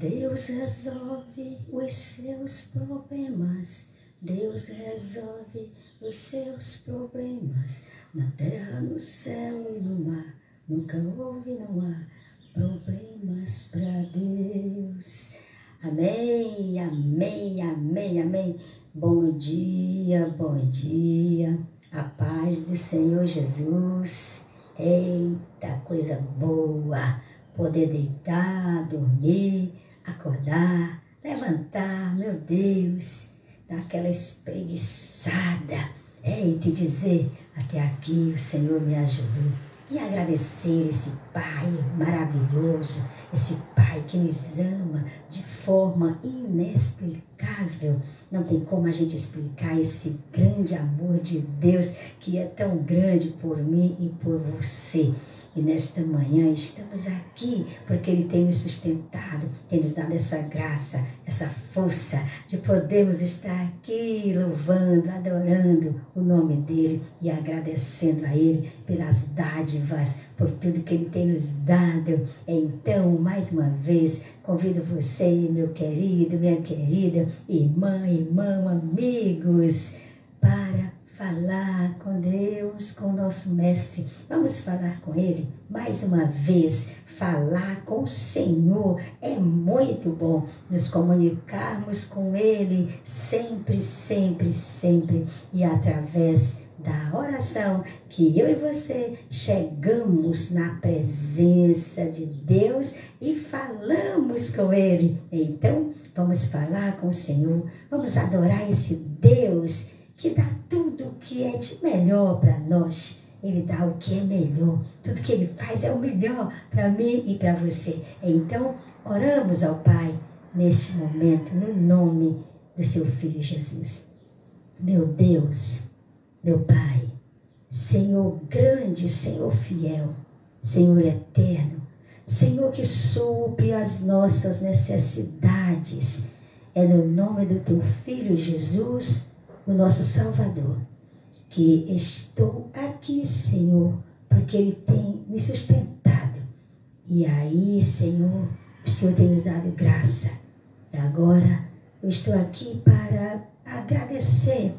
Deus resolve os seus problemas. Deus resolve os seus problemas. Na terra, no céu e no mar. Nunca houve, não há problemas para Deus. Amém, amém, amém, amém. Bom dia, bom dia. A paz do Senhor Jesus. Eita, coisa boa. Poder deitar, dormir, acordar, levantar, meu Deus, dar aquela espreguiçada, e dizer, até aqui o Senhor me ajudou. E agradecer esse Pai maravilhoso, esse Pai que nos ama de forma inexplicável. Não tem como a gente explicar esse grande amor de Deus que é tão grande por mim e por você. E nesta manhã estamos aqui porque Ele tem nos sustentado, tem nos dado essa graça, essa força de podermos estar aqui louvando, adorando o nome dEle e agradecendo a Ele pelas dádivas, por tudo que Ele tem nos dado. Então, mais uma vez, convido você, meu querido, minha querida, irmão, amigos, para falar com Deus, com o nosso Mestre. Vamos falar com Ele mais uma vez. Falar com o Senhor é muito bom. Nos comunicarmos com Ele sempre, sempre, sempre. E através da oração que eu e você chegamos na presença de Deus e falamos com Ele. Então, vamos falar com o Senhor. Vamos adorar esse Deus que dá tudo o que é de melhor para nós. Ele dá o que é melhor. Tudo que Ele faz é o melhor para mim e para você. Então, oramos ao Pai neste momento, no nome do seu Filho Jesus. Meu Deus, meu Pai, Senhor grande, Senhor fiel, Senhor eterno, Senhor que supre as nossas necessidades. É no nome do teu Filho Jesus, o nosso Salvador, que estou aqui, Senhor, porque Ele tem me sustentado. E aí, Senhor, o Senhor tem nos dado graça. E agora eu estou aqui para agradecer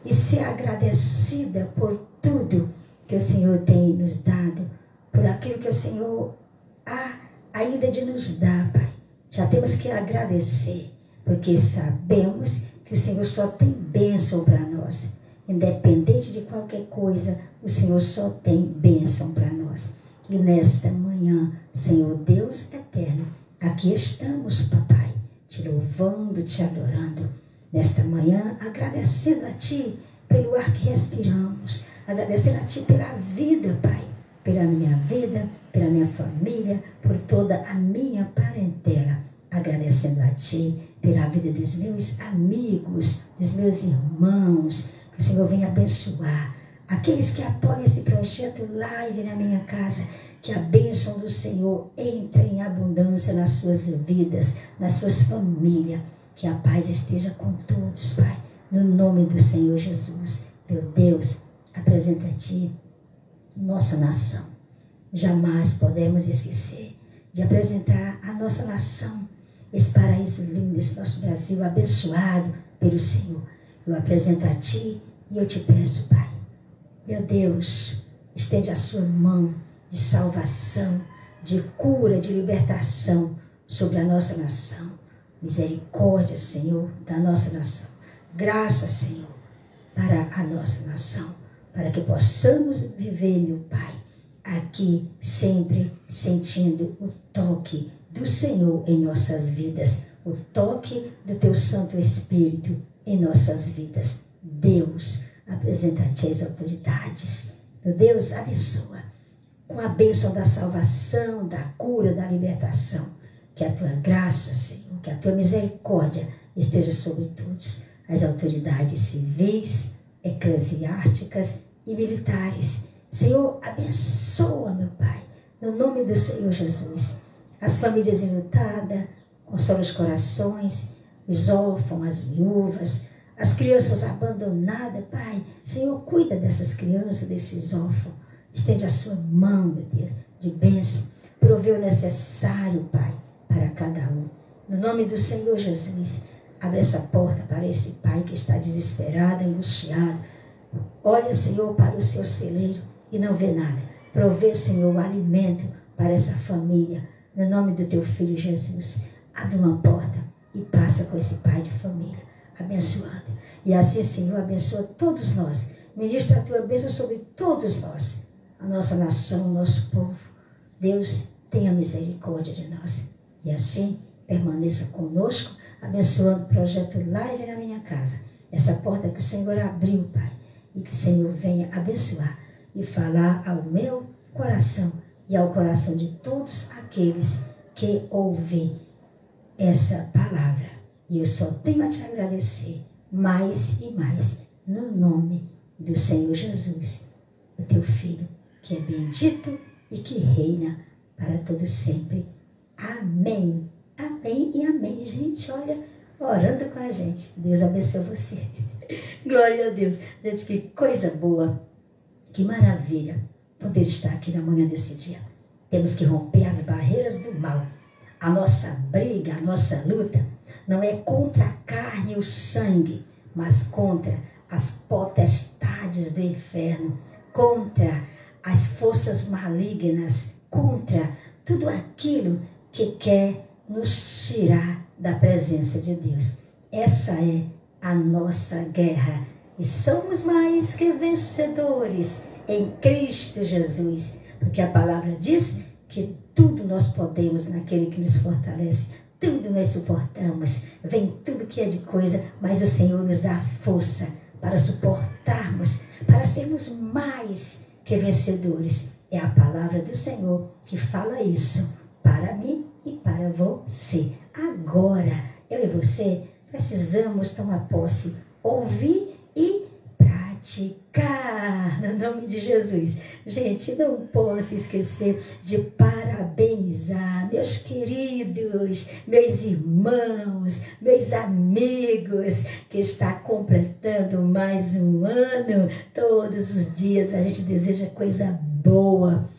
e ser agradecida por tudo que o Senhor tem nos dado, por aquilo que o Senhor há ainda de nos dar, Pai. Já temos que agradecer, porque sabemos que o Senhor só tem bênção para nós. Independente de qualquer coisa, o Senhor só tem bênção para nós. E nesta manhã, Senhor Deus eterno, aqui estamos, papai, te louvando, te adorando. Nesta manhã, agradecendo a Ti pelo ar que respiramos, agradecendo a Ti pela vida, Pai, pela minha vida, pela minha família, por toda a minha parentela. Agradecendo a Ti pela vida dos meus amigos, dos meus irmãos, que o Senhor venha abençoar. Aqueles que apoiam esse projeto live na minha casa, que a bênção do Senhor entre em abundância nas suas vidas, nas suas famílias. Que a paz esteja com todos, Pai, no nome do Senhor Jesus. Meu Deus, apresenta a Ti nossa nação. Jamais podemos esquecer de apresentar a nossa nação, esse paraíso lindo, esse nosso Brasil abençoado pelo Senhor. Eu apresento a Ti e eu te peço, Pai, meu Deus, estende a sua mão de salvação, de cura, de libertação sobre a nossa nação. Misericórdia, Senhor, da nossa nação. Graça, Senhor, para a nossa nação, para que possamos viver, meu Pai, aqui sempre sentindo o toque do Senhor em nossas vidas, o toque do Teu Santo Espírito em nossas vidas. Deus, apresenta-te as autoridades. Meu Deus, abençoa com a bênção da salvação, da cura, da libertação. Que a Tua graça, Senhor, que a Tua misericórdia esteja sobre todos. As autoridades civis, eclesiásticas e militares. Senhor, abençoa, meu Pai, no nome do Senhor Jesus. As famílias enlutadas, consola os corações, os órfãos, as viúvas, as crianças abandonadas, Pai. Senhor, cuida dessas crianças, desses órfãos. Estende a sua mão, meu Deus, de bênção. Provê o necessário, Pai, para cada um. No nome do Senhor Jesus, abre essa porta para esse pai que está desesperado, angustiado. Olha, Senhor, para o seu celeiro e não vê nada. Provê, Senhor, o alimento para essa família. No nome do teu filho Jesus, abre uma porta e passa com esse pai de família, abençoando. E assim, Senhor, abençoa todos nós. Ministra a tua bênção sobre todos nós, a nossa nação, o nosso povo. Deus, tenha misericórdia de nós. E assim, permaneça conosco, abençoando o projeto Live na Minha Casa. Essa porta que o Senhor abriu, Pai, e que o Senhor venha abençoar e falar ao meu coração e ao coração de todos aqueles que ouvem essa palavra. E eu só tenho a te agradecer mais e mais, no nome do Senhor Jesus, o teu Filho, que é bendito e que reina para todo sempre. Amém. Amém e amém. Gente, olha, orando com a gente. Deus abençoe você. Glória a Deus. Gente, que coisa boa, que maravilha poder estar aqui na manhã desse dia. Temos que romper as barreiras do mal. A nossa briga, a nossa luta não é contra a carne e o sangue, mas contra as potestades do inferno, contra as forças malignas, contra tudo aquilo que quer nos tirar da presença de Deus. Essa é a nossa guerra. E somos mais que vencedores em Cristo Jesus. Porque a palavra diz que tudo nós podemos naquele que nos fortalece. Tudo nós suportamos. Vem tudo que é de coisa, mas o Senhor nos dá força para suportarmos, para sermos mais que vencedores. É a palavra do Senhor que fala isso para mim e para você. Agora, eu e você precisamos tomar posse, ouvir e praticar, no nome de Jesus. Gente, não posso esquecer de parabenizar meus queridos, meus irmãos, meus amigos, que está completando mais um ano. Todos os dias a gente deseja coisa boa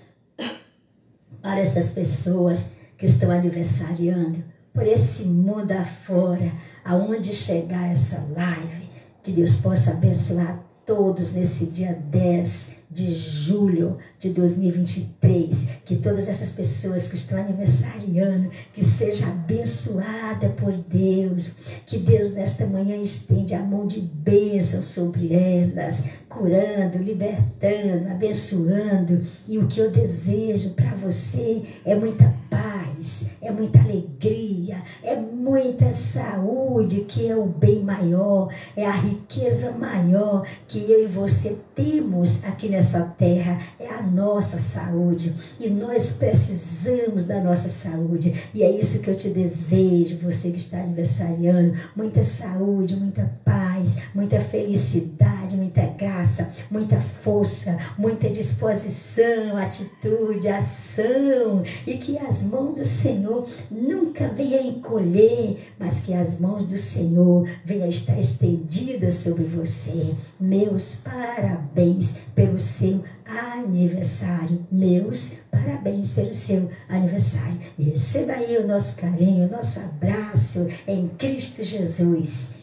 para essas pessoas que estão aniversariando, por esse mundo afora, aonde chegar essa live. Que Deus possa abençoar todos nesse dia 10 de julho de 2023, que todas essas pessoas que estão aniversariando, que seja abençoada por Deus, que Deus nesta manhã estende a mão de bênção sobre elas, curando, libertando, abençoando. E o que eu desejo para você é muita paz, é muita alegria, é muita saúde, que é o bem maior, é a riqueza maior que eu e você temos aqui nessa terra, é a nossa saúde. E nós precisamos da nossa saúde. E é isso que eu te desejo, você que está aniversariando. Muita saúde, muita paz, muita felicidade, muita graça, muita força, muita disposição, atitude, ação. E que as mãos do Senhor nunca venham encolher, mas que as mãos do Senhor venham estar estendidas sobre você. Meus parabéns pelo seu aniversário. Meus parabéns pelo seu aniversário. E receba aí o nosso carinho, o nosso abraço em Cristo Jesus.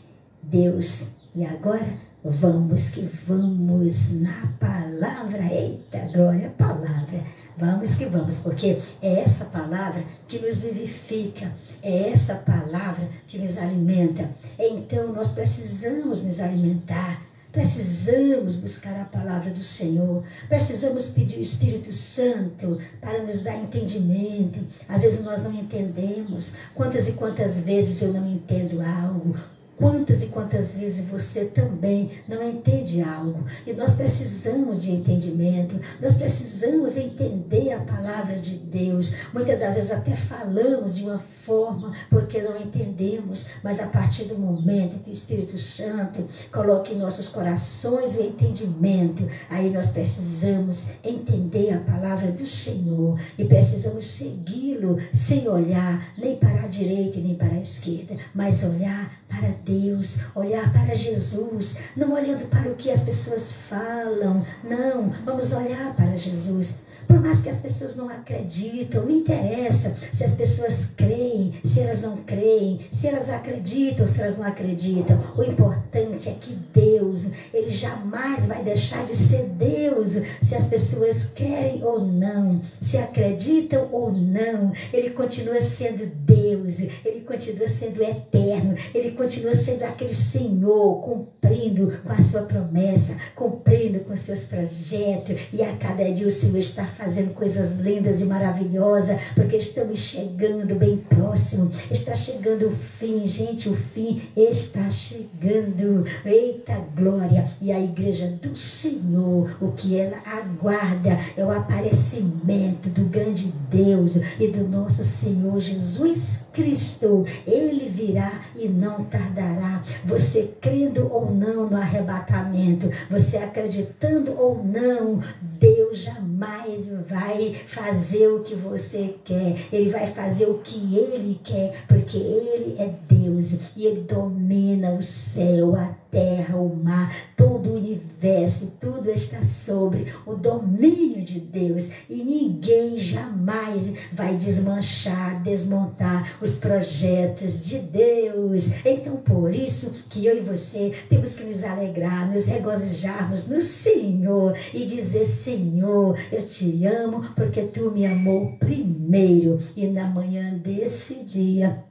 Deus, e agora vamos que vamos na palavra. Eita, glória, palavra. Vamos que vamos, porque é essa palavra que nos vivifica, é essa palavra que nos alimenta. Então nós precisamos nos alimentar, precisamos buscar a palavra do Senhor, precisamos pedir o Espírito Santo para nos dar entendimento. Às vezes nós não entendemos. Quantas e quantas vezes eu não entendo algo? Quantas e quantas vezes você também não entende algo? E nós precisamos de entendimento, nós precisamos entender a palavra de Deus. Muitas das vezes até falamos de uma forma porque não entendemos, mas a partir do momento que o Espírito Santo coloca em nossos corações o entendimento, aí nós precisamos entender a palavra do Senhor e precisamos segui-lo sem olhar nem para a direita e nem para a esquerda, mas olhar para Deus, olhar para Jesus, não olhando para o que as pessoas falam, não, vamos olhar para Jesus, Por mais que as pessoas não acreditam, não interessa se as pessoas creem, se elas não creem, se elas acreditam, se elas não acreditam. O importante é que Deus, Ele jamais vai deixar de ser Deus, se as pessoas querem ou não, se acreditam ou não. Ele continua sendo Deus, Ele continua sendo eterno, Ele continua sendo aquele Senhor, cumprindo com a sua promessa, cumprindo com os seus projetos, e a cada dia o Senhor está fazendo coisas lindas e maravilhosas, porque estamos chegando bem próximo, está chegando o fim, gente, o fim está chegando, eita glória, e a igreja do Senhor, o que ela aguarda é o aparecimento do grande Deus e do nosso Senhor Jesus Cristo. Ele virá e não tardará. Você crendo ou não no arrebatamento, você acreditando ou não, Deus jamais vai fazer o que você quer. Ele vai fazer o que Ele quer, porque Ele é Deus e Ele domina o céu, a terra, o mar, todo o universo, tudo está sobre o domínio de Deus, e ninguém jamais vai desmanchar, desmontar os projetos de Deus. Então, por isso que eu e você temos que nos alegrar, nos regozijarmos no Senhor e dizer: Senhor, eu te amo porque tu me amou primeiro. E na manhã desse dia,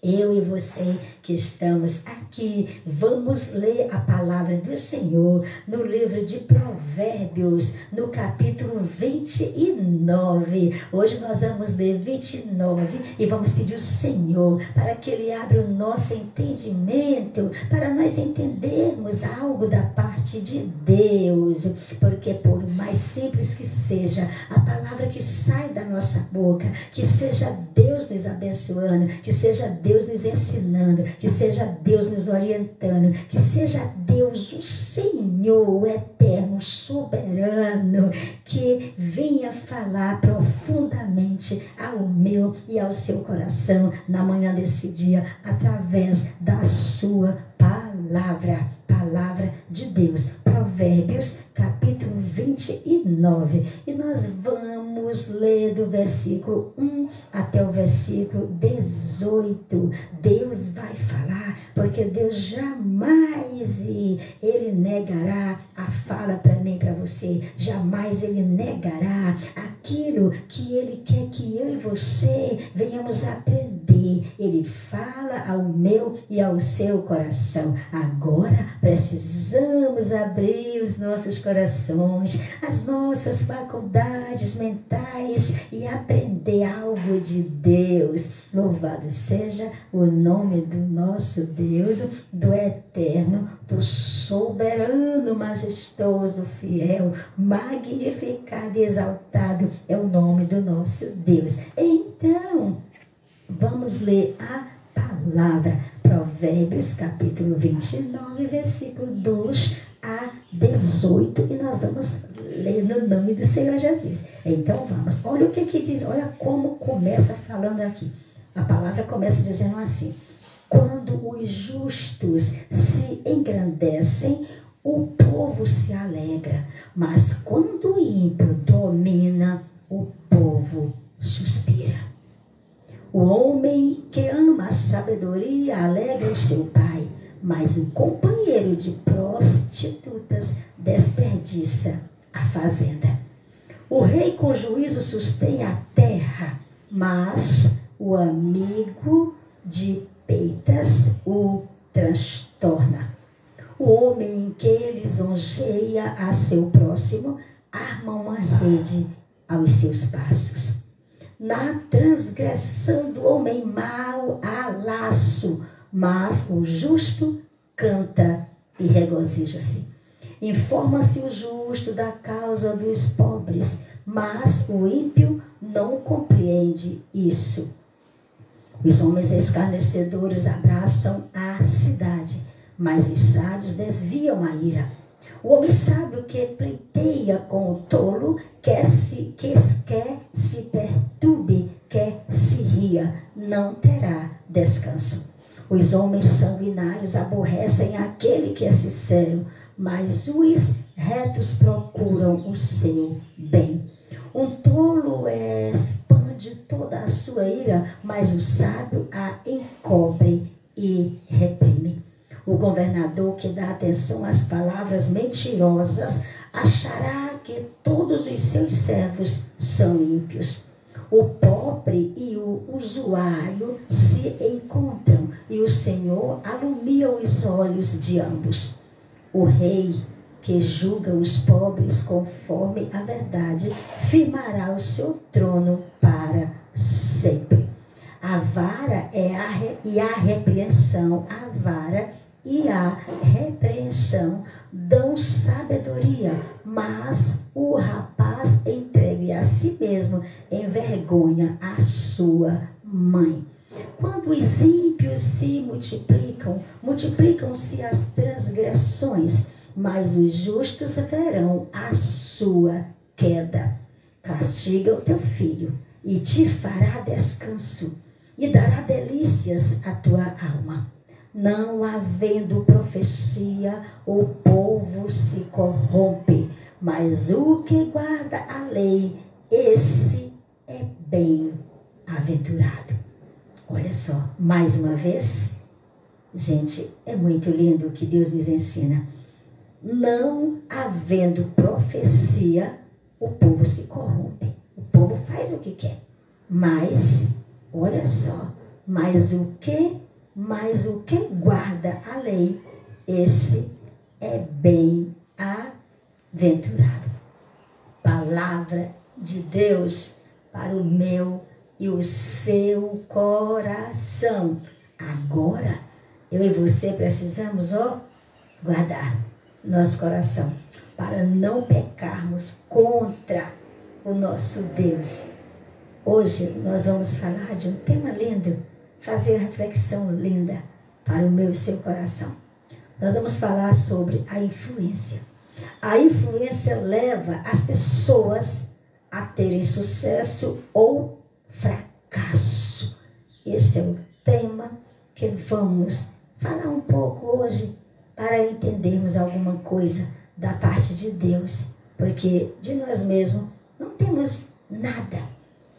eu e você que estamos aqui, vamos ler a palavra do Senhor no livro de Provérbios, no capítulo 29. Hoje nós vamos ler 29 e vamos pedir ao Senhor para que Ele abra o nosso entendimento, para nós entendermos algo da parte de Deus, porque por mais simples que seja a palavra que sai da nossa boca, que seja Deus nos abençoando, que seja Deus nos ensinando, que seja Deus nos orientando, que seja Deus o Senhor, o eterno, soberano, que venha falar profundamente ao meu e ao seu coração na manhã desse dia, através da sua palavra de Deus. Provérbios capítulo 29, e nós vamos ler do versículo 1 até o versículo 18. Deus vai falar, porque Deus jamais Ele negará a fala para mim, para você. Jamais Ele negará aquilo que Ele quer que eu e você venhamos aprender. Ele fala ao meu e ao seu coração. Agora precisamos abrir os nossos corações, as nossas faculdades mentais e aprender algo de Deus. Louvado seja o nome do nosso Deus, do eterno, do soberano, majestoso, fiel, magnificado e exaltado é o nome do nosso Deus. Então, vamos ler a palavra. Provérbios capítulo 29, versículo 2 a 18, e nós vamos ler no nome do Senhor Jesus. Então vamos, olha o que diz, olha como começa falando aqui. A palavra começa dizendo assim: quando os justos se engrandecem, o povo se alegra, mas quando o ímpio domina, o povo suspira. O homem que ama a sabedoria alegra o seu pai, mas o companheiro de prostitutas desperdiça a fazenda. O rei com juízo sustém a terra, mas o amigo de peitas o transtorna. O homem que lisonjeia a seu próximo arma uma rede aos seus passos. Na transgressão do homem mau há laço, mas o justo canta e regozija-se. Informa-se o justo da causa dos pobres, mas o ímpio não compreende isso. Os homens escarnecedores abraçam a cidade, mas os sábios desviam a ira. O homem sábio que pleiteia com o tolo quer se perturbe, quer se ria, não terá descanso. Os homens sanguinários aborrecem aquele que é sincero, mas os retos procuram o seu bem. Um tolo expande toda a sua ira, mas o sábio a encobre e reprime. O governador que dá atenção às palavras mentirosas achará que todos os seus servos são ímpios. O pobre e o usuário se encontram e o Senhor alumia os olhos de ambos. O rei que julga os pobres conforme a verdade firmará o seu trono para sempre. A vara e a repreensão dão sabedoria, mas o rapaz entregue a si mesmo envergonha a sua mãe. Quando os ímpios se multiplicam, multiplicam-se as transgressões, mas os justos verão a sua queda. Castiga o teu filho e te fará descanso e dará delícias à tua alma. Não havendo profecia, o povo se corrompe, mas o que guarda a lei, esse é bem-aventurado. Olha só, mais uma vez, gente, é muito lindo o que Deus nos ensina. Não havendo profecia, o povo se corrompe. O povo faz o que quer. Mas, olha só, mas o que guarda a lei, esse é bem-aventurado. Palavra de Deus para o meu e o seu coração. Agora, eu e você precisamos, guardar nosso coração para não pecarmos contra o nosso Deus. Hoje nós vamos falar de um tema lindo, fazer uma reflexão linda para o meu e seu coração. Nós vamos falar sobre a influência. A influência leva as pessoas a terem sucesso ou fracasso. Esse é o tema que vamos falar um pouco hoje para entendermos alguma coisa da parte de Deus, porque de nós mesmos não temos nada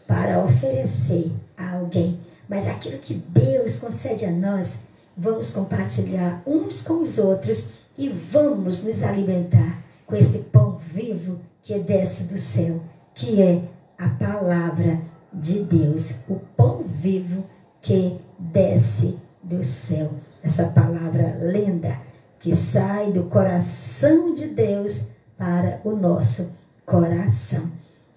para oferecer a alguém, mas aquilo que Deus concede a nós, vamos compartilhar uns com os outros e vamos nos alimentar com esse pão vivo que desce do céu, que é a palavra de Deus, o pão vivo que desce do céu. Essa palavra linda que sai do coração de Deus para o nosso coração.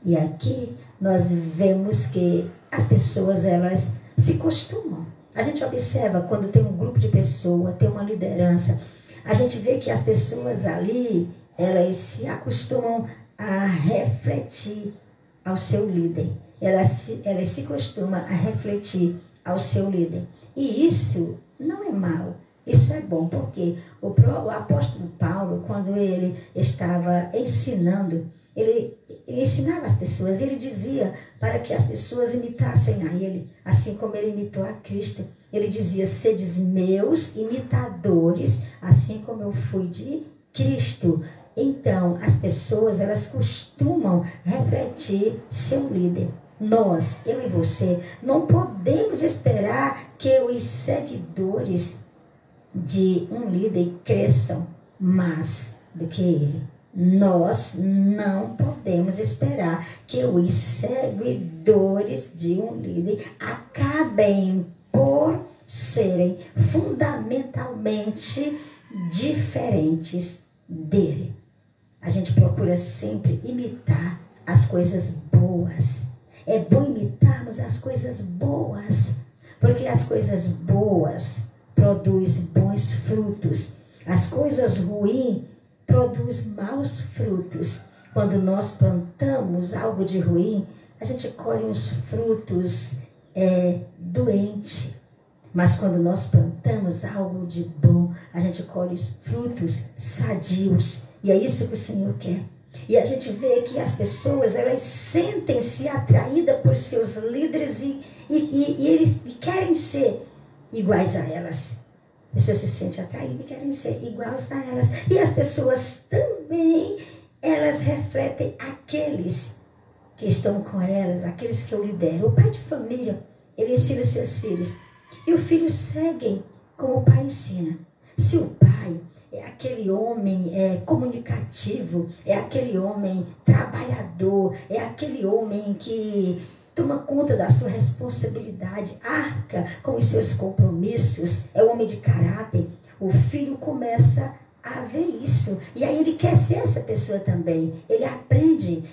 E aqui nós vemos que as pessoas, elas se costumam. A gente observa quando tem um grupo de pessoas, tem uma liderança, a gente vê que as pessoas ali, elas se acostumam a refletir ao seu líder. Elas se costumam a refletir ao seu líder. E isso não é mal, isso é bom, porque o apóstolo Paulo, quando ele estava ensinando, ele ensinava as pessoas, ele dizia para que as pessoas imitassem a ele, assim como ele imitou a Cristo. Ele dizia: sedes meus imitadores, assim como eu fui de Cristo. Então, as pessoas, elas costumam refletir seu líder. Nós, eu e você, não podemos esperar que os seguidores de um líder cresçam mais do que ele. Nós não podemos esperar que os seguidores de um líder acabem por serem fundamentalmente diferentes dele. A gente procura sempre imitar as coisas boas. É bom imitarmos as coisas boas, porque as coisas boas produzem bons frutos. As coisas ruins produzem maus frutos. Quando nós plantamos algo de ruim, a gente colhe uns frutos doentes. Mas quando nós plantamos algo de bom, a gente colhe os frutos sadios. E é isso que o Senhor quer. E a gente vê que as pessoas, elas sentem-se atraídas por seus líderes e eles querem ser iguais a elas. As pessoas se sentem atraídas e querem ser iguais a elas. E as pessoas também, elas refletem aqueles que estão com elas, aqueles que eu lidero. O pai de família, ele ensina seus filhos. E os filhos seguem como o pai ensina. Se o pai é aquele homem comunicativo, é aquele homem trabalhador, é aquele homem que toma conta da sua responsabilidade, arca com os seus compromissos, é um homem de caráter, o filho começa a ver isso. E aí ele quer ser essa pessoa também. Ele aprende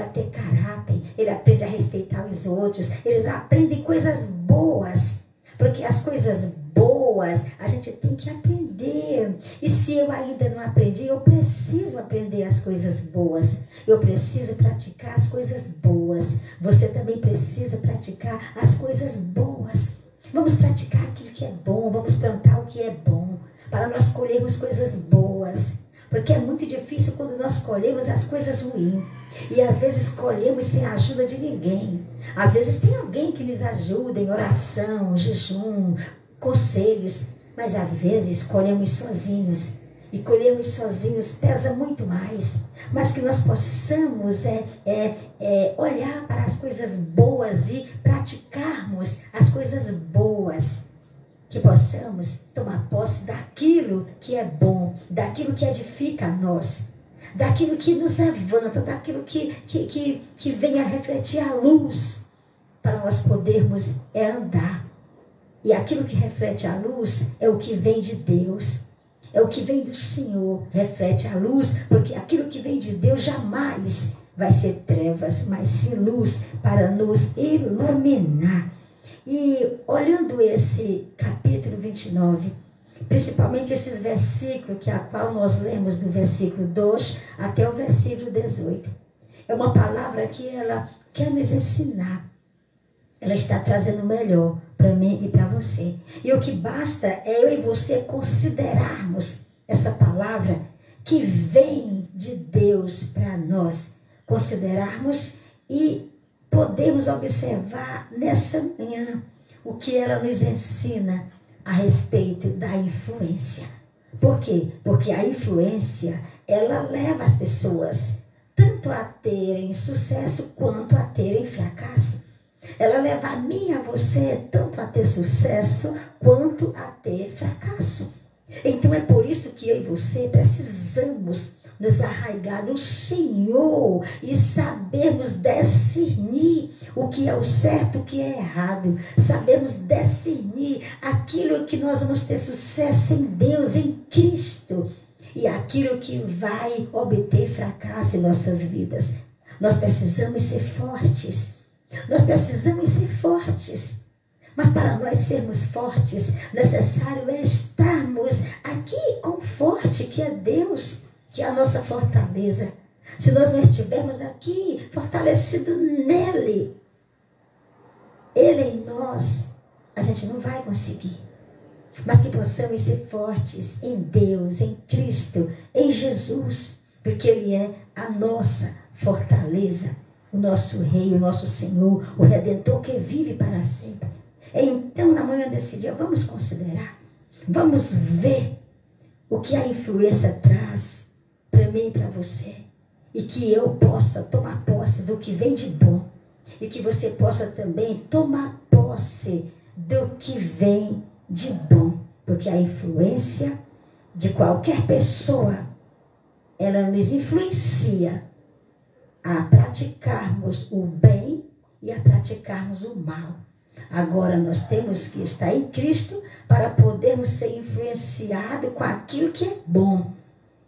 a ter caráter, ele aprende a respeitar os outros, eles aprendem coisas boas, porque as coisas boas a gente tem que aprender. E se eu ainda não aprendi, eu preciso aprender as coisas boas. Eu preciso praticar as coisas boas. Você também precisa praticar as coisas boas. Vamos praticar aquilo que é bom, vamos plantar o que é bom, para nós colhermos coisas boas. Porque é muito difícil quando nós colhemos as coisas ruins. E às vezes colhemos sem a ajuda de ninguém. Às vezes tem alguém que nos ajuda em oração, jejum, conselhos. Mas às vezes colhemos sozinhos. E colhemos sozinhos pesa muito mais. Mas que nós possamos olhar para as coisas boas e praticarmos as coisas boas. Que possamos tomar posse daquilo que é bom, daquilo que edifica a nós, daquilo que nos levanta, daquilo que venha refletir a luz, para nós podermos andar. E aquilo que reflete a luz é o que vem de Deus, é o que vem do Senhor, reflete a luz, porque aquilo que vem de Deus jamais vai ser trevas, mas sim luz para nos iluminar. E olhando esse capítulo 29, principalmente esses versículos que a qual nós lemos do versículo 2 até o versículo 18, é uma palavra que ela quer nos ensinar. Ela está trazendo o melhor para mim e para você. E o que basta é eu e você considerarmos essa palavra que vem de Deus para nós. Considerarmos e podemos observar nessa manhã o que ela nos ensina a respeito da influência. Por quê? Porque a influência, ela leva as pessoas tanto a terem sucesso quanto a terem fracasso. Ela leva a mim e a você tanto a ter sucesso quanto a ter fracasso. Então é por isso que eu e você precisamos nos arraigar no Senhor e sabermos discernir o que é o certo, o que é errado. Sabemos discernir aquilo que nós vamos ter sucesso em Deus, em Cristo, e aquilo que vai obter fracasso em nossas vidas. Nós precisamos ser fortes. Nós precisamos ser fortes. Mas para nós sermos fortes, necessário é estarmos aqui com forte, que é Deus, que é a nossa fortaleza. Se nós não estivermos aqui, fortalecido nele, ele em nós, a gente não vai conseguir. Mas que possamos ser fortes em Deus, em Cristo, em Jesus, porque ele é a nossa fortaleza, o nosso Rei, o nosso Senhor, o Redentor que vive para sempre. Então, na manhã desse dia, vamos considerar, vamos ver o que a influência traz para mim e para você, e que eu possa tomar posse do que vem de bom, e que você possa também tomar posse do que vem de bom, porque a influência de qualquer pessoa, ela nos influencia a praticarmos o bem e a praticarmos o mal. Agora nós temos que estar em Cristo para podermos ser influenciados com aquilo que é bom,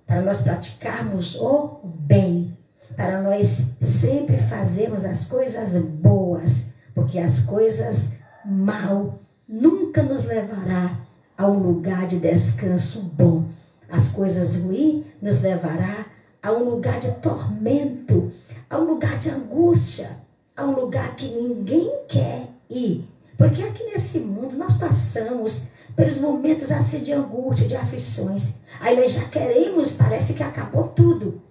para nós praticarmos o bem, para nós sempre fazermos as coisas boas, porque as coisas mal nunca nos levará a um lugar de descanso bom. As coisas ruins nos levará a um lugar de tormento, a um lugar de angústia, a um lugar que ninguém quer ir. Porque aqui nesse mundo nós passamos pelos momentos assim de angústia, de aflições. Aí nós já queremos, parece que acabou tudo.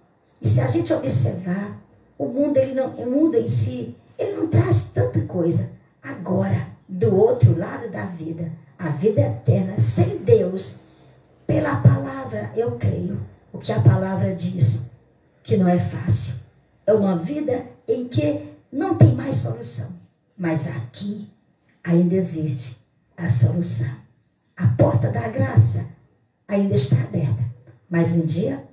E se a gente observar, o mundo em si, ele não traz tanta coisa. Agora, do outro lado da vida, a vida eterna, sem Deus, pela palavra, eu creio, o que a palavra diz, que não é fácil. É uma vida em que não tem mais solução. Mas aqui ainda existe a solução. A porta da graça ainda está aberta, mas um dia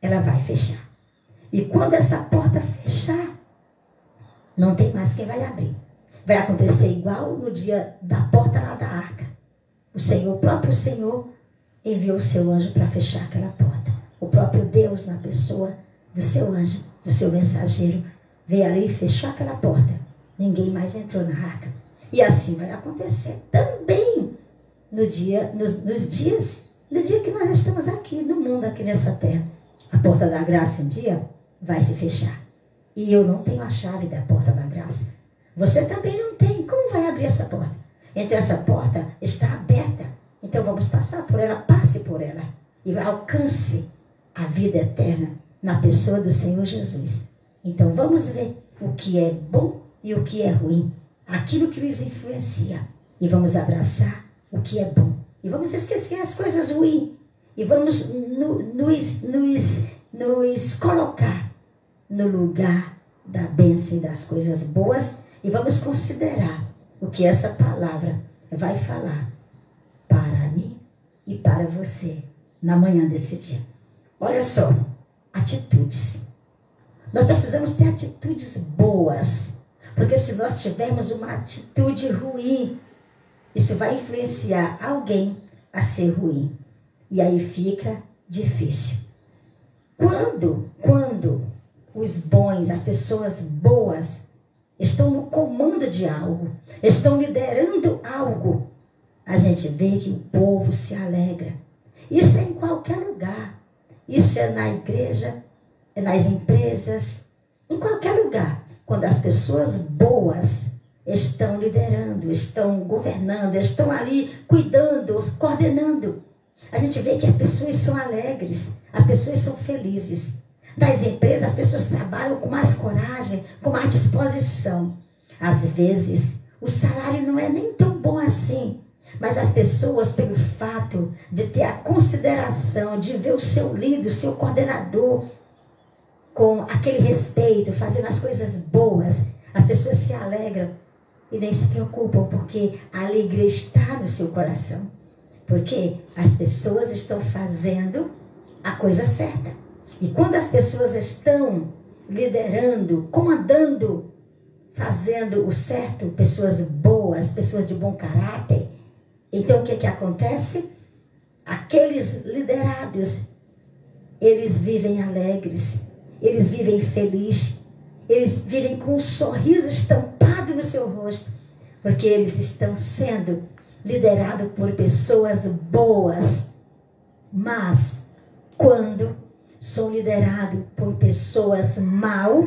ela vai fechar. E quando essa porta fechar, não tem mais quem vai abrir. Vai acontecer igual no dia da porta lá da arca. O próprio Senhor enviou o seu anjo para fechar aquela porta. O próprio Deus, na pessoa do seu anjo, do seu mensageiro, veio ali e fechou aquela porta. Ninguém mais entrou na arca. E assim vai acontecer também no dia que nós estamos aqui, no mundo, aqui nessa terra. A porta da graça um dia vai se fechar. E eu não tenho a chave da porta da graça. Você também não tem. Como vai abrir essa porta? Então essa porta está aberta. Então vamos passar por ela, passe por ela. E alcance a vida eterna na pessoa do Senhor Jesus. Então vamos ver o que é bom e o que é ruim. Aquilo que nos influencia. E vamos abraçar o que é bom. E vamos esquecer as coisas ruins. E vamos nos colocar no lugar da bênção e das coisas boas. E vamos considerar o que essa palavra vai falar para mim e para você na manhã desse dia. Olha só, atitudes. Nós precisamos ter atitudes boas, porque se nós tivermos uma atitude ruim, isso vai influenciar alguém a ser ruim. E aí fica difícil. Quando os bons, as pessoas boas, estão no comando de algo, estão liderando algo, a gente vê que o povo se alegra. Isso é em qualquer lugar. Isso é na igreja, é nas empresas, em qualquer lugar. Quando as pessoas boas estão liderando, estão governando, estão ali cuidando, coordenando, a gente vê que as pessoas são alegres, as pessoas são felizes. Das empresas, as pessoas trabalham com mais coragem, com mais disposição. Às vezes, o salário não é nem tão bom assim, mas as pessoas, pelo fato de ter a consideração, de ver o seu líder, o seu coordenador, com aquele respeito, fazendo as coisas boas, as pessoas se alegram e nem se preocupam, porque a alegria está no seu coração. Porque as pessoas estão fazendo a coisa certa. E quando as pessoas estão liderando, comandando, fazendo o certo, pessoas boas, pessoas de bom caráter, então o que acontece? Aqueles liderados, eles vivem alegres, eles vivem felizes, eles vivem com um sorriso estampado no seu rosto, porque eles estão sendo liderados por pessoas boas. Mas quando são liderados por pessoas mal,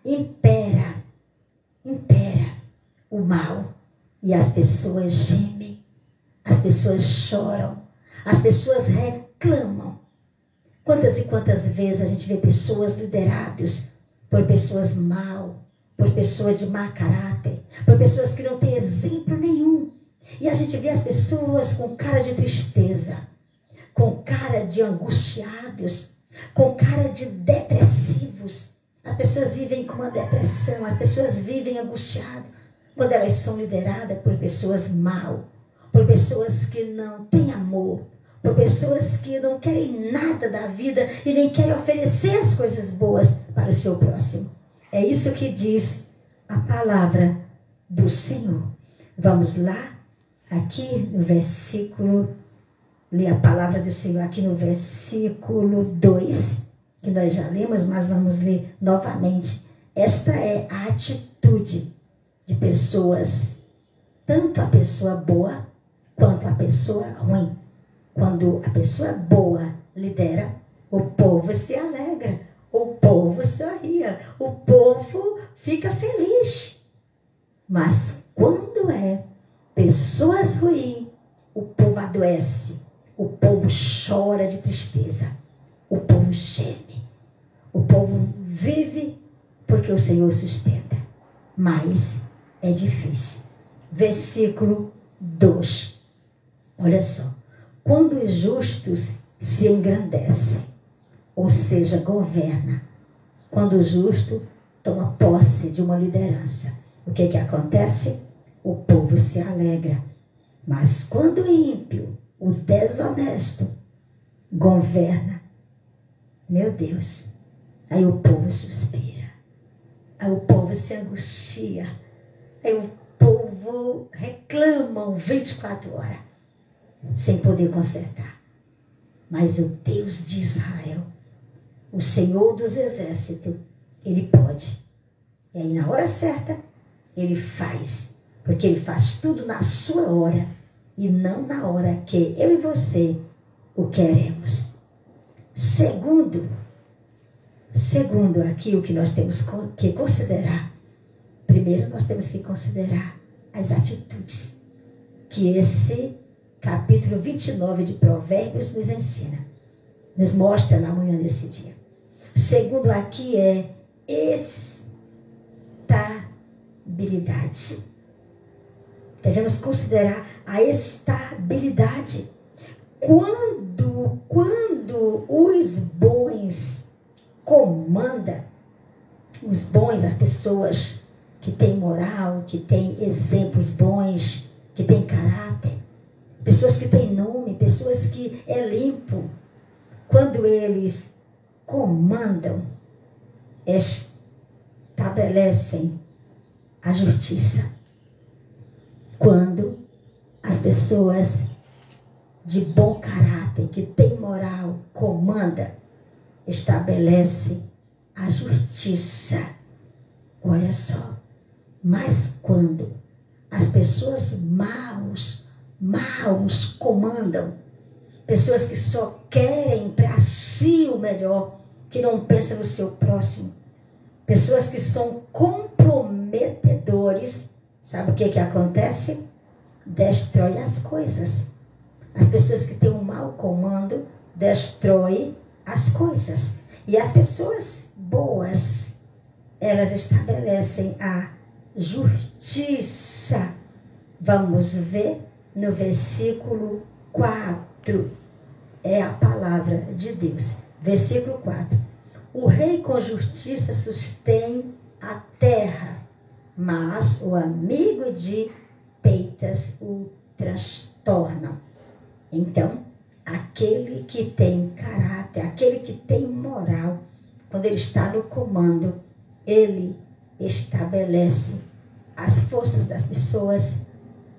impera o mal. E as pessoas gemem, as pessoas choram, as pessoas reclamam. Quantas e quantas vezes a gente vê pessoas lideradas por pessoas mal, por pessoas de má caráter, por pessoas que não têm exemplo nenhum. E a gente vê as pessoas com cara de tristeza, com cara de angustiados, com cara de depressivos. As pessoas vivem com uma depressão, as pessoas vivem angustiadas quando elas são lideradas por pessoas mal, por pessoas que não têm amor, por pessoas que não querem nada da vida e nem querem oferecer as coisas boas para o seu próximo. É isso que diz a palavra do Senhor. Vamos lá, aqui no versículo, ler a palavra do Senhor aqui no versículo 2, que nós já lemos, mas vamos ler novamente. Esta é a atitude de pessoas, tanto a pessoa boa quanto a pessoa ruim. Quando a pessoa boa lidera, o povo se alegra, o povo sorria, o povo fica feliz. Mas quando é pessoas ruins, o povo adoece, o povo chora de tristeza, o povo geme, o povo vive porque o Senhor sustenta, mas é difícil. Versículo 2, olha só. Quando os justos se engrandecem, ou seja, governa. Quando o justo toma posse de uma liderança, o que acontece? O povo se alegra. Mas quando o ímpio, o desonesto, governa, meu Deus, aí o povo suspira, aí o povo se angustia, aí o povo reclama 24 horas, sem poder consertar. Mas o Deus de Israel, o Senhor dos exércitos, Ele pode. E aí na hora certa, Ele faz. Porque Ele faz tudo na sua hora e não na hora que eu e você o queremos. Segundo aqui o que nós temos que considerar. Primeiro nós temos que considerar as atitudes que esse capítulo 29 de Provérbios nos ensina. Nos mostra na manhã desse dia. Segundo aqui é estabilidade. Devemos considerar a estabilidade. Quando os bons comandam, os bons, as pessoas que têm moral, que têm exemplos bons, que têm caráter, pessoas que têm nome, pessoas que é limpo, quando eles comandam, estabelecem a justiça. Quando as pessoas de bom caráter, que têm moral, comanda, estabelece a justiça. Olha só, mas quando as pessoas maus comandam, pessoas que só querem para si o melhor, que não pensam no seu próximo, pessoas que são comprometedores, sabe o que acontece? Destrói as coisas. As pessoas que têm um mau comando destroem as coisas. E as pessoas boas, elas estabelecem a justiça. Vamos ver no versículo 4. É a palavra de Deus. Versículo 4. O rei com justiça sustém a terra, mas o amigo de peitas o transtorna. Então, aquele que tem caráter, aquele que tem moral, quando ele está no comando, ele estabelece as forças das pessoas,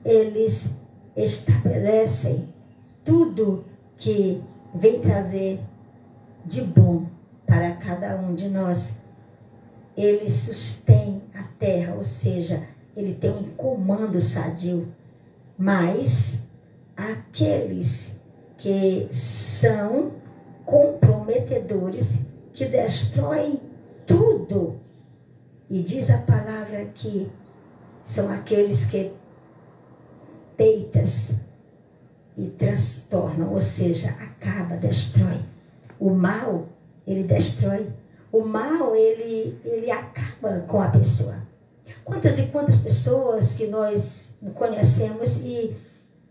eles estabelecem tudo que vem trazer de bom para cada um de nós. Ele sustém a terra, ou seja, ele tem um comando sadio. Mas aqueles que são comprometedores, que destroem tudo, e diz a palavra que são aqueles que peitas e transtornam, ou seja, acaba, destrói. O mal, ele destrói. O mal, ele acaba com a pessoa. Quantas e quantas pessoas que nós conhecemos, e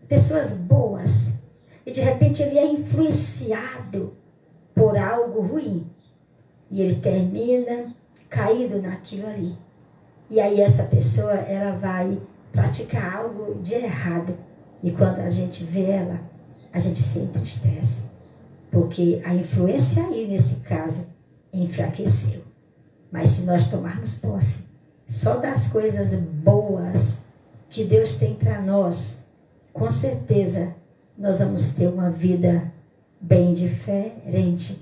pessoas boas, e de repente ele é influenciado por algo ruim, e ele termina caído naquilo ali. E aí essa pessoa, ela vai praticar algo de errado, e quando a gente vê ela, a gente se entristece, porque a influência aí nesse caso enfraqueceu. Mas se nós tomarmos posse só das coisas boas que Deus tem para nós, com certeza nós vamos ter uma vida bem diferente.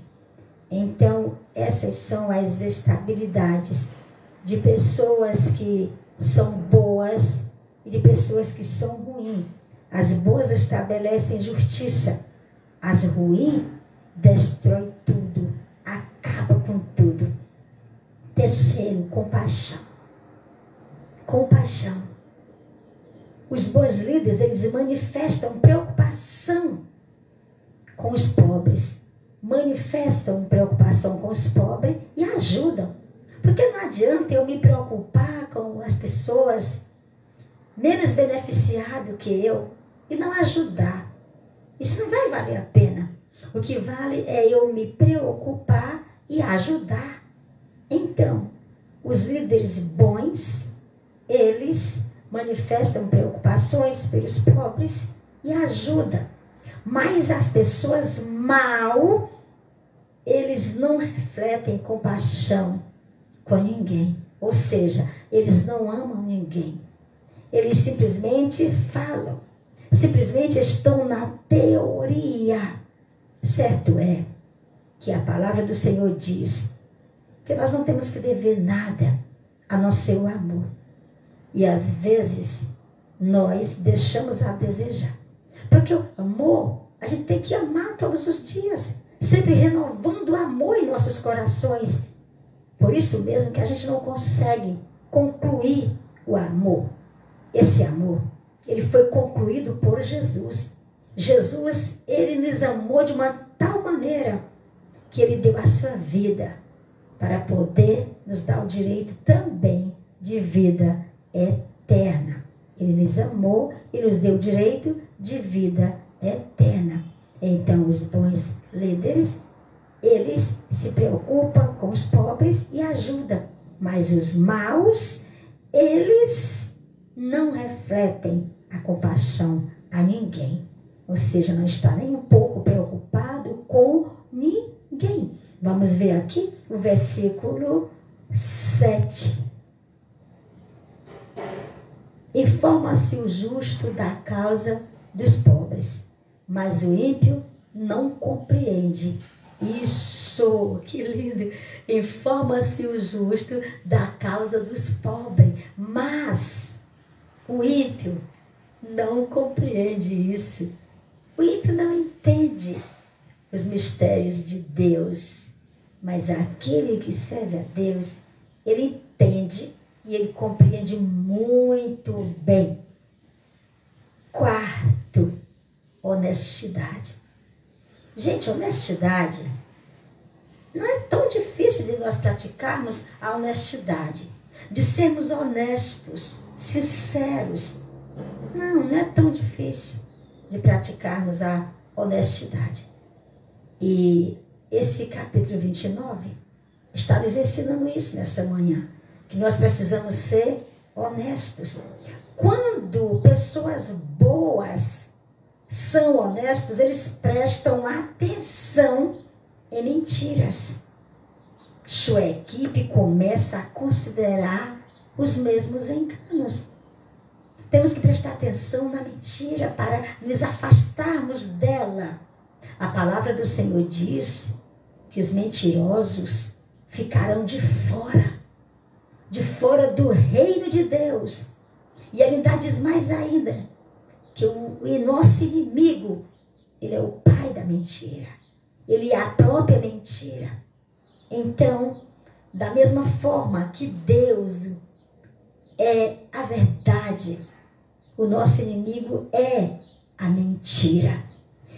Então, essas são as estabilidades de pessoas que são boas e de pessoas que são ruins. As boas estabelecem justiça, as ruins destroem tudo, acaba com tudo. Terceiro, compaixão. Compaixão. Os bons líderes, eles manifestam preocupação com os pobres, manifestam preocupação com os pobres e ajudam. Porque não adianta eu me preocupar com as pessoas menos beneficiadas que eu e não ajudar. Isso não vai valer a pena. O que vale é eu me preocupar e ajudar. Então, os líderes bons, eles manifestam preocupações pelos pobres e ajudam. Mas as pessoas mal, eles não refletem compaixão com ninguém. Ou seja, eles não amam ninguém. Eles simplesmente falam. Simplesmente estão na teoria. Certo é que a palavra do Senhor diz que nós não temos que dever nada a não ser o amor. E às vezes nós deixamos a desejar. Porque o amor, a gente tem que amar todos os dias. Sempre renovando o amor em nossos corações. Por isso mesmo que a gente não consegue concluir o amor. Esse amor, ele foi concluído por Jesus. Jesus, ele nos amou de uma tal maneira que ele deu a sua vida para poder nos dar o direito também de vida eterna. Ele nos amou e nos deu o direito de vida eterna. Então, os bons líderes, eles se preocupam com os pobres e ajudam. Mas os maus, eles não refletem a compaixão a ninguém. Ou seja, não está nem um pouco preocupado com ninguém. Vamos ver aqui o versículo 7. Informa-se o justo da causa dos pobres, mas o ímpio não compreende. Isso, que lindo! Informa-se o justo da causa dos pobres, mas o ímpio não compreende isso. O ímpio não entende os mistérios de Deus, mas aquele que serve a Deus, ele entende e ele compreende muito bem. Quarto, honestidade. Gente, honestidade não é tão difícil de nós praticarmos a honestidade, de sermos honestos, sinceros. Não é tão difícil de praticarmos a honestidade. E esse capítulo 29 está nos ensinando isso nessa manhã, que nós precisamos ser honestos. Quando pessoas boas são honestos, eles prestam atenção em mentiras. Sua equipe começa a considerar os mesmos enganos. Temos que prestar atenção na mentira para nos afastarmos dela. A palavra do Senhor diz que os mentirosos ficarão de fora do reino de Deus. E ele ainda diz mais ainda, que o nosso inimigo, ele é o pai da mentira. Ele é a própria mentira. Então, da mesma forma que Deus é a verdade, o nosso inimigo é a mentira.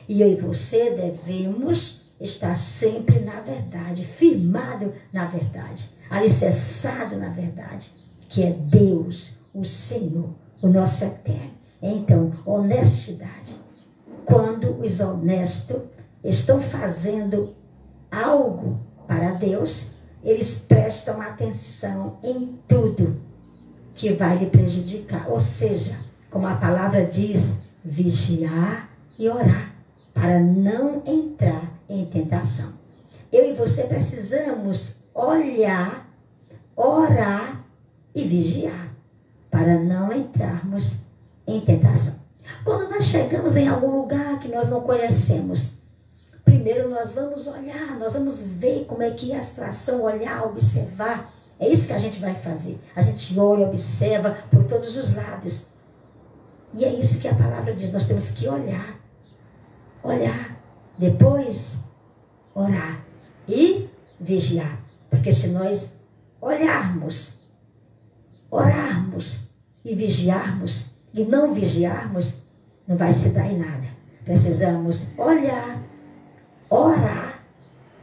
E eu e você devemos estar sempre na verdade, firmado na verdade, alicerçado na verdade, que é Deus, o Senhor, o nosso eterno. Então, honestidade. Quando os honestos estão fazendo algo para Deus, eles prestam atenção em tudo que vai lhe prejudicar. Ou seja, como a palavra diz, vigiar e orar, para não entrar em tentação. Eu e você precisamos olhar, orar e vigiar, para não entrarmos em tentação. Quando nós chegamos em algum lugar que nós não conhecemos, primeiro nós vamos olhar, nós vamos ver como é que é a situação, olhar, observar. É isso que a gente vai fazer. A gente olha, observa por todos os lados. E é isso que a palavra diz, nós temos que olhar, depois orar e vigiar. Porque se nós olharmos, orarmos e vigiarmos, e não vigiarmos, não vai se dar em nada. Precisamos olhar, orar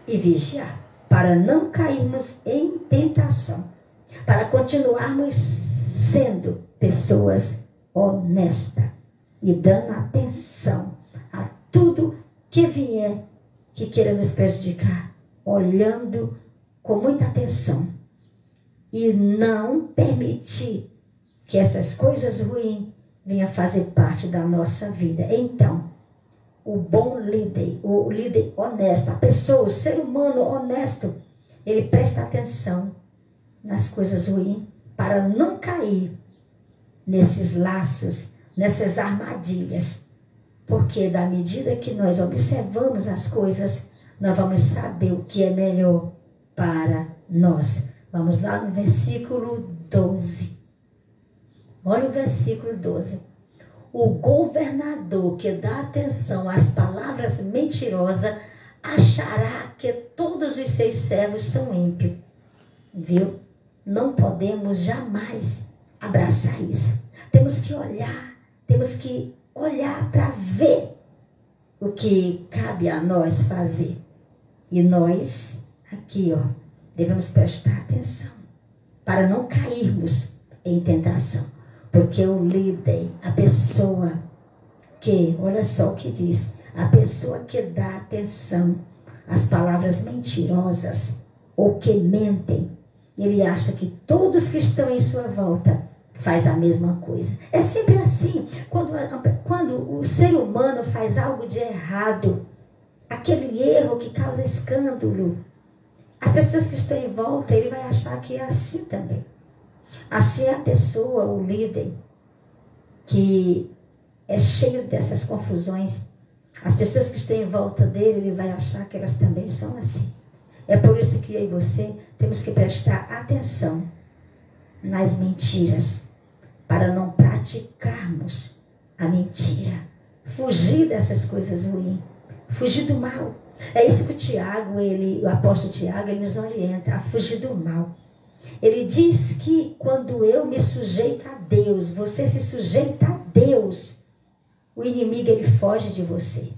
e vigiar, para não cairmos em tentação, para continuarmos sendo pessoas honestas e dando atenção a tudo que vier que queira nos prejudicar, olhando com muita atenção e não permitir que essas coisas ruins venham fazer parte da nossa vida. Então, o bom líder, o líder honesto, a pessoa, o ser humano honesto, ele presta atenção nas coisas ruins para não cair nesses laços, nessas armadilhas. Porque da medida que nós observamos as coisas, nós vamos saber o que é melhor para nós. Vamos lá no versículo 12. Olha o versículo 12. O governador que dá atenção às palavras mentirosas achará que todos os seus servos são ímpios. Viu? Não podemos jamais abraçar isso. Temos que olhar para ver o que cabe a nós fazer. E nós, aqui, devemos prestar atenção para não cairmos em tentação. Porque o líder, a pessoa que, olha só o que diz, a pessoa que dá atenção às palavras mentirosas ou que mentem, ele acha que todos que estão em sua volta faz a mesma coisa. É sempre assim, quando o ser humano faz algo de errado, aquele erro que causa escândalo, as pessoas que estão em volta, ele vai achar que é assim também. Assim é a pessoa, o líder, que é cheio dessas confusões. As pessoas que estão em volta dele, ele vai achar que elas também são assim. É por isso que eu e você temos que prestar atenção nas mentiras, para não praticarmos a mentira. Fugir dessas coisas ruins, fugir do mal. É isso que o apóstolo Tiago, ele nos orienta a fugir do mal. Ele diz que quando eu me sujeito a Deus, você se sujeita a Deus, o inimigo ele foge de você.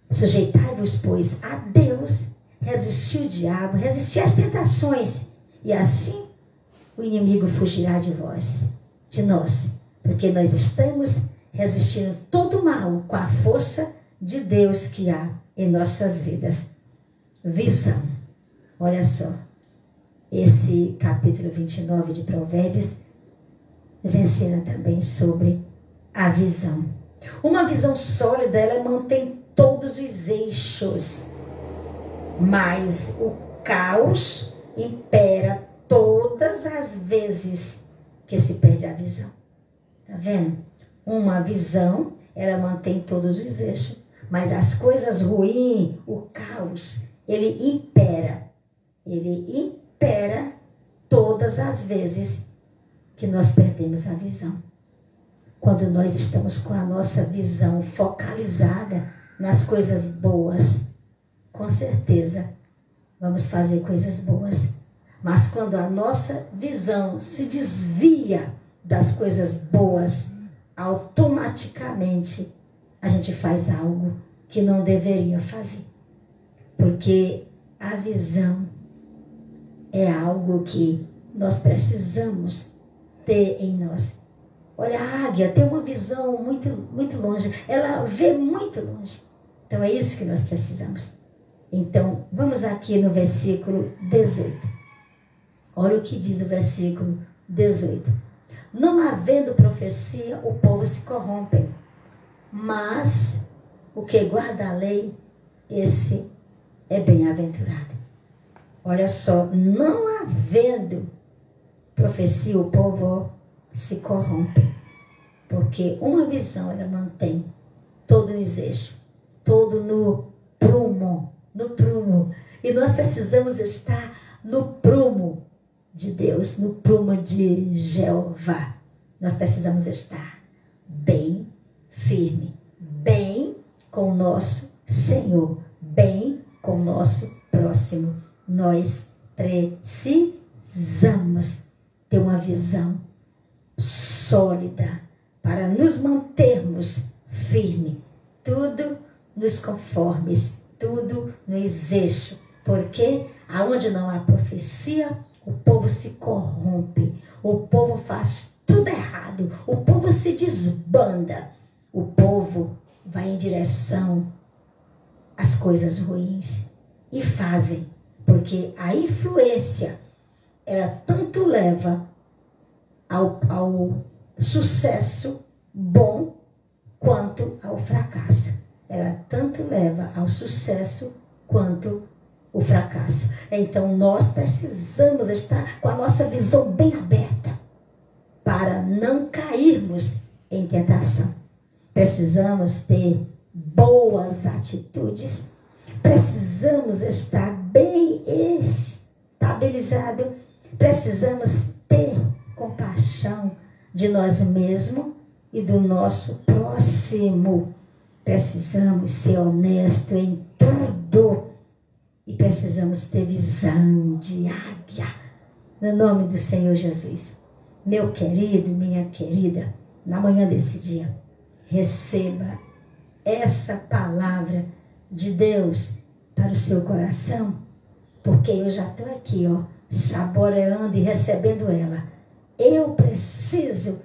Sujeitai-vos, pois, a Deus, resistir o diabo, resistir às tentações, e assim o inimigo fugirá de nós, porque nós estamos resistindo todo o mal com a força de Deus que há em nossas vidas. Visão. Olha só. Esse capítulo 29 de Provérbios nos ensina também sobre a visão. Uma visão sólida, ela mantém todos os eixos, mas o caos impera todas as vezes que se perde a visão. Tá vendo? Uma visão, ela mantém todos os eixos, mas as coisas ruins, o caos, ele impera todas as vezes que nós perdemos a visão. Quando nós estamos com a nossa visão focalizada nas coisas boas, com certeza vamos fazer coisas boas. Mas quando a nossa visão se desvia das coisas boas, automaticamente a gente faz algo que não deveria fazer. Porque a visão é algo que nós precisamos ter em nós. Olha, a águia tem uma visão muito, muito longe. Ela vê muito longe. Então é isso que nós precisamos. Então, vamos aqui no versículo 18. Olha o que diz o versículo 18. Não havendo profecia, o povo se corrompe. Mas o que guarda a lei, esse é bem-aventurado. Olha só, não havendo profecia, o povo se corrompe. Porque uma visão, ela mantém todo o eixo, todo no prumo. E nós precisamos estar no prumo de Deus, no prumo de Jeová. Nós precisamos estar bem firme, bem com o nosso Senhor, bem com o nosso próximo. Nós precisamos ter uma visão sólida para nos mantermos firmes, tudo nos conformes, tudo nos eixos, porque aonde não há profecia, o povo se corrompe, o povo faz tudo errado, o povo se desbanda, o povo vai em direção às coisas ruins e fazem, porque a influência ela tanto leva ao sucesso bom quanto ao fracasso. Ela tanto leva ao sucesso quanto o fracasso. Então nós precisamos estar com a nossa visão bem aberta para não cairmos em tentação. Precisamos ter boas atitudes, precisamos estar bem estabilizado, precisamos ter compaixão de nós mesmos e do nosso próximo. Precisamos ser honestos em tudo e precisamos ter visão de águia, no nome do Senhor Jesus. Meu querido, minha querida, na manhã desse dia, receba essa palavra de Deus para o seu coração, porque eu já estou aqui, saboreando e recebendo ela. Eu preciso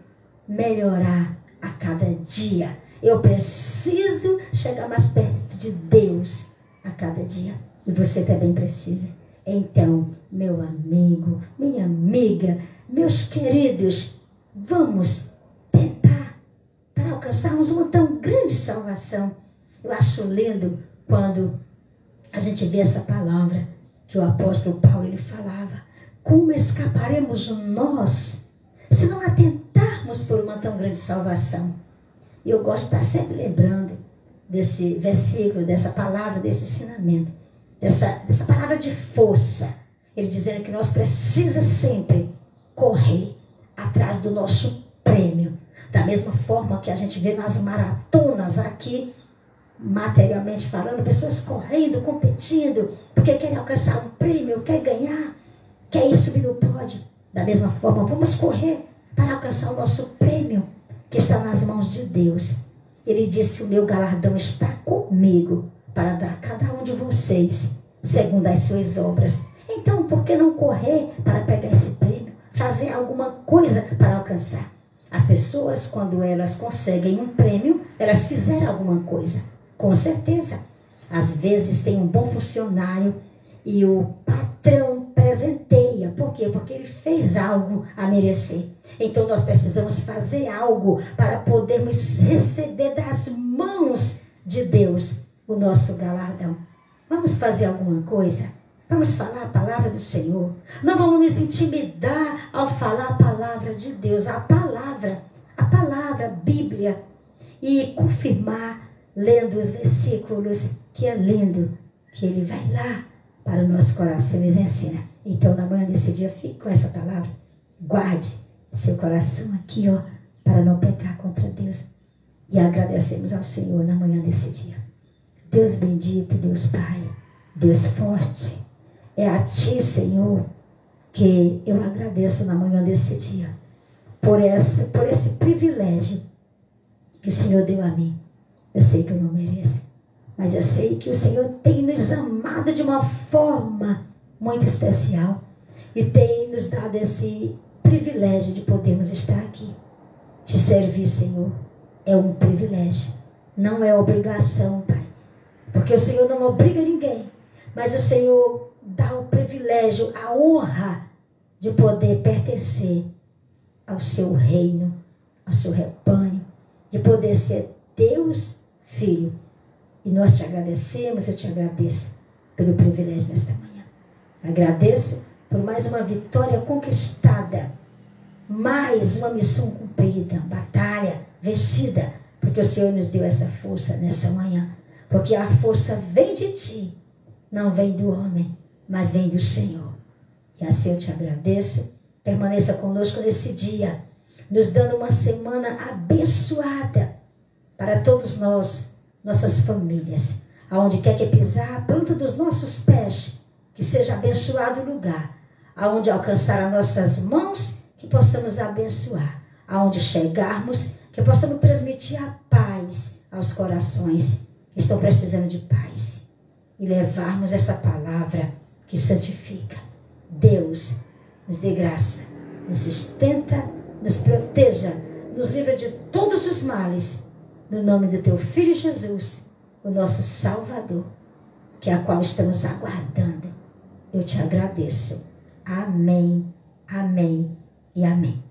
melhorar a cada dia. Eu preciso chegar mais perto de Deus a cada dia. E você também precisa. Então, meu amigo, minha amiga, meus queridos, vamos tentar para alcançarmos uma tão grande salvação. Eu acho lindo quando a gente vê essa palavra que o apóstolo Paulo ele falava. Como escaparemos nós se não atentarmos por uma tão grande salvação? E eu gosto de estar sempre lembrando desse versículo, dessa palavra, desse ensinamento, dessa palavra de força. Ele dizendo que nós precisamos sempre correr atrás do nosso prêmio. Da mesma forma que a gente vê nas maratonas aqui, materialmente falando, pessoas correndo, competindo, porque querem alcançar um prêmio, quer ganhar, quer ir subir no pódio. Da mesma forma, vamos correr para alcançar o nosso prêmio, que está nas mãos de Deus. Ele disse, o meu galardão está comigo, para dar a cada um de vocês, segundo as suas obras. Então, por que não correr para pegar esse prêmio? Fazer alguma coisa para alcançar. As pessoas, quando elas conseguem um prêmio, elas fizeram alguma coisa. Com certeza. Às vezes tem um bom funcionário e o patrão presenteia. Por quê? Porque ele fez algo a merecer. Então nós precisamos fazer algo para podermos receber das mãos de Deus o nosso galardão. Vamos fazer alguma coisa? Vamos falar a palavra do Senhor. Não vamos nos intimidar ao falar a palavra de Deus, a palavra, a Bíblia, e confirmar lendo os versículos, que é lindo, que ele vai lá para o nosso coração e nos ensina. Então, na manhã desse dia, fique com essa palavra. Guarde seu coração aqui, para não pecar contra Deus. E agradecemos ao Senhor na manhã desse dia. Deus bendito, Deus Pai, Deus forte, é a Ti, Senhor, que eu agradeço na manhã desse dia, por esse privilégio que o Senhor deu a mim. Eu sei que eu não mereço, mas eu sei que o Senhor tem nos amado de uma forma muito especial e tem nos dado esse privilégio de podermos estar aqui. Te servir, Senhor, é um privilégio, não é obrigação, Pai, porque o Senhor não obriga ninguém, mas o Senhor dá o privilégio, a honra de poder pertencer ao seu reino, ao seu rebanho, de poder ser Deus Filho. E nós te agradecemos, eu te agradeço pelo privilégio nesta manhã. Agradeço por mais uma vitória conquistada, mais uma missão cumprida, batalha vencida, porque o Senhor nos deu essa força nessa manhã, porque a força vem de Ti, não vem do homem, mas vem do Senhor. E assim eu te agradeço. Permaneça conosco nesse dia, nos dando uma semana abençoada para todos nós, nossas famílias. Aonde quer que pisar a planta dos nossos pés, que seja abençoado o lugar. Aonde alcançar as nossas mãos, que possamos abençoar. Aonde chegarmos, que possamos transmitir a paz aos corações que estão precisando de paz. E levarmos essa palavra que santifica. Deus nos dê graça, nos sustenta, nos proteja, nos livra de todos os males, no nome do Teu Filho Jesus, o nosso Salvador, que é a qual estamos aguardando. Eu te agradeço. Amém, amém e amém.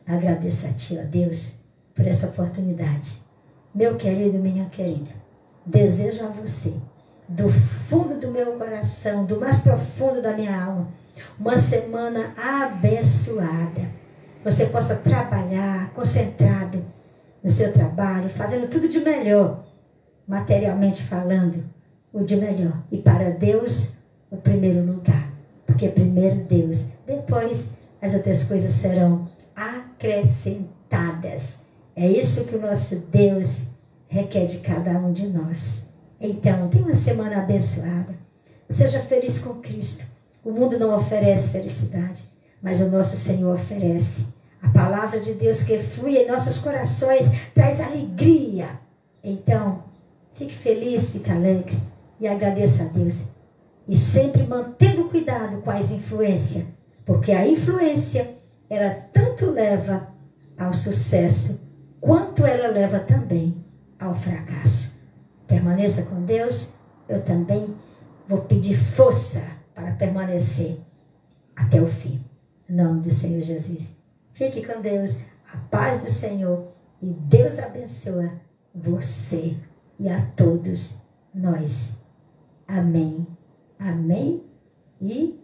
Agradeço a Ti, ó Deus, por essa oportunidade. Meu querido, minha querida, desejo a você, do fundo do meu coração, do mais profundo da minha alma, uma semana abençoada. Você possa trabalhar concentrado no seu trabalho, fazendo tudo de melhor, materialmente falando, o de melhor. E para Deus, o primeiro lugar. Porque primeiro Deus, depois as outras coisas serão acrescentadas. É isso que o nosso Deus requer de cada um de nós. Então, tenha uma semana abençoada. Seja feliz com Cristo. O mundo não oferece felicidade, mas o nosso Senhor oferece. A palavra de Deus que flui em nossos corações traz alegria. Então, fique feliz, fique alegre e agradeça a Deus. E sempre mantendo cuidado com as influências, porque a influência, ela tanto leva ao sucesso, quanto ela leva também ao fracasso. Permaneça com Deus, eu também vou pedir força para permanecer até o fim. Em nome do Senhor Jesus. Fique com Deus, a paz do Senhor, e Deus abençoe você e a todos nós. Amém, amém e